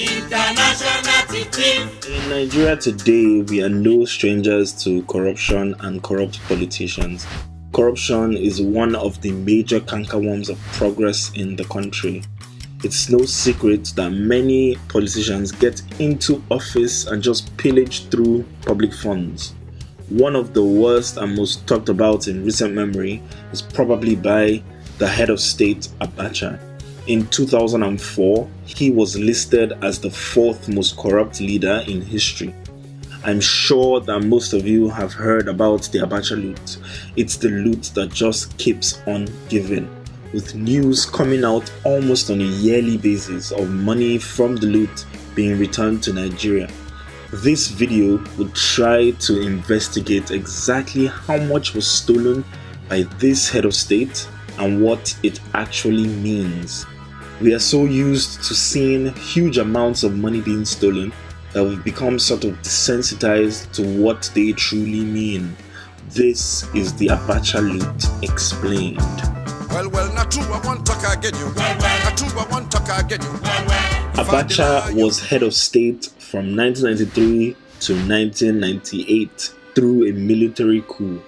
In Nigeria today, we are no strangers to corruption and corrupt politicians. Corruption is one of the major cankerworms of progress in the country. It's no secret that many politicians get into office and just pillage through public funds. One of the worst and most talked about in recent memory is probably by the head of state, Abacha. In 2004, he was listed as the fourth most corrupt leader in history. I'm sure that most of you have heard about the Abacha loot. It's the loot that just keeps on giving, with news coming out almost on a yearly basis of money from the loot being returned to Nigeria. This video will try to investigate exactly how much was stolen by this head of state and what it actually means. We are so used to seeing huge amounts of money being stolen that we've become sort of desensitized to what they truly mean. This is the Abacha loot explained. Abacha was head of state from 1993 to 1998 through a military coup.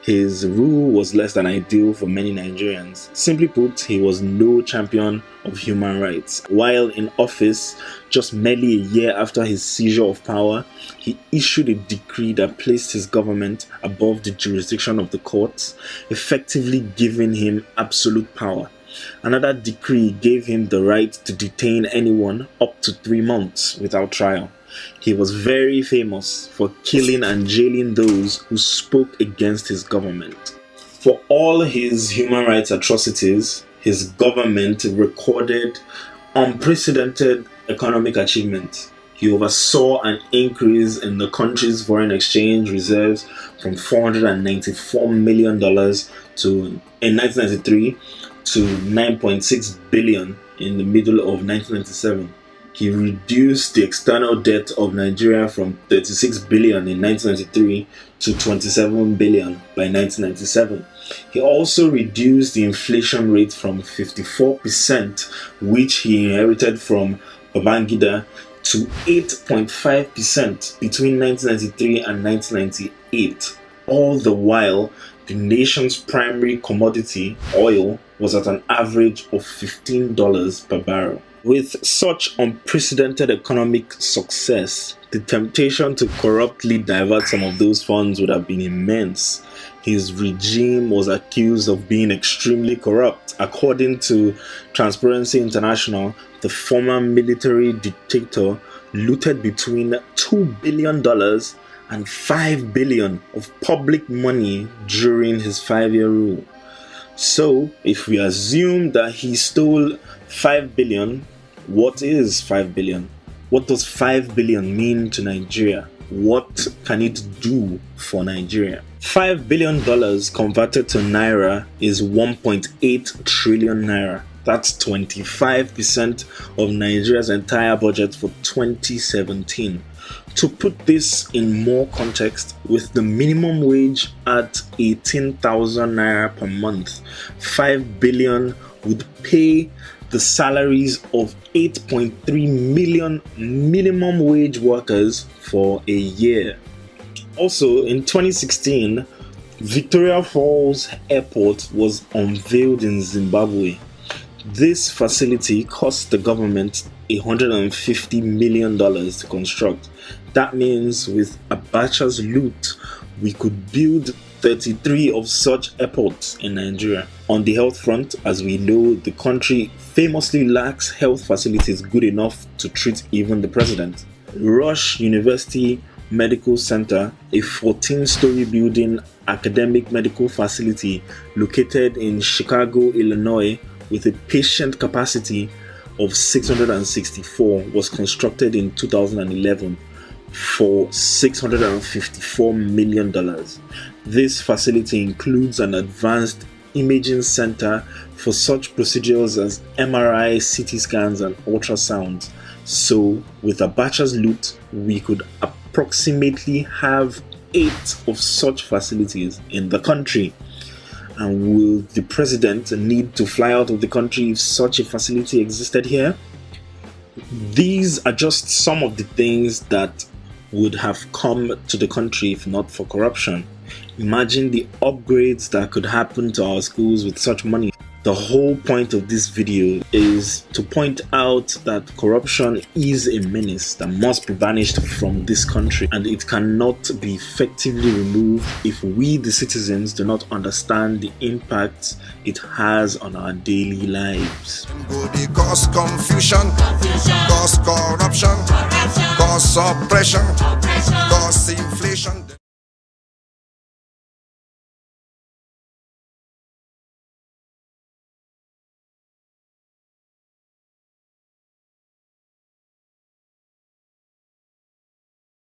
His rule was less than ideal for many Nigerians. Simply put, he was no champion of human rights. While in office, just merely a year after his seizure of power, he issued a decree that placed his government above the jurisdiction of the courts, effectively giving him absolute power. Another decree gave him the right to detain anyone up to 3 months without trial. He was very famous for killing and jailing those who spoke against his government. For all his human rights atrocities, his government recorded unprecedented economic achievement. He oversaw an increase in the country's foreign exchange reserves from $494 million in 1993 to $9.6 billion in the middle of 1997. He reduced the external debt of Nigeria from $36 billion in 1993 to $27 billion by 1997. He also reduced the inflation rate from 54%, which he inherited from Babangida, to 8.5% between 1993 and 1998. All the while, the nation's primary commodity, oil, was at an average of $15 per barrel. With such unprecedented economic success, the temptation to corruptly divert some of those funds would have been immense. His regime was accused of being extremely corrupt. According to Transparency International, the former military dictator looted between $2 billion and $5 billion of public money during his 5-year rule. So, if we assume that he stole $5 billion, what is $5 billion? What does $5 billion mean to Nigeria? What can it do for Nigeria? $5 billion converted to Naira is 1.8 trillion Naira. That's 25% of Nigeria's entire budget for 2017. To put this in more context, with the minimum wage at 18,000 Naira per month, 5 billion would pay the salaries of 8.3 million minimum wage workers for a year. Also, in 2016, Victoria Falls Airport was unveiled in Zimbabwe. This facility cost the government $150 million to construct. That means with Abacha's loot, we could build 33 of such airports in Nigeria. On the health front, as we know, the country famously lacks health facilities good enough to treat even the president. Rush University Medical Center, a 14-story building academic medical facility located in Chicago, Illinois, with a patient capacity of 664, was constructed in 2011 for $654 million. This facility includes an advanced imaging center for such procedures as MRI, CT scans, and ultrasounds. So, with Abacha's loot, we could approximately have 8 of such facilities in the country. And will the president need to fly out of the country if such a facility existed here? These are just some of the things that would have come to the country if not for corruption. Imagine the upgrades that could happen to our schools with such money. The whole point of this video is to point out that corruption is a menace that must be banished from this country, and it cannot be effectively removed if we, the citizens, do not understand the impact it has on our daily lives. Cause confusion, cause corruption, cause oppression, cause inflation.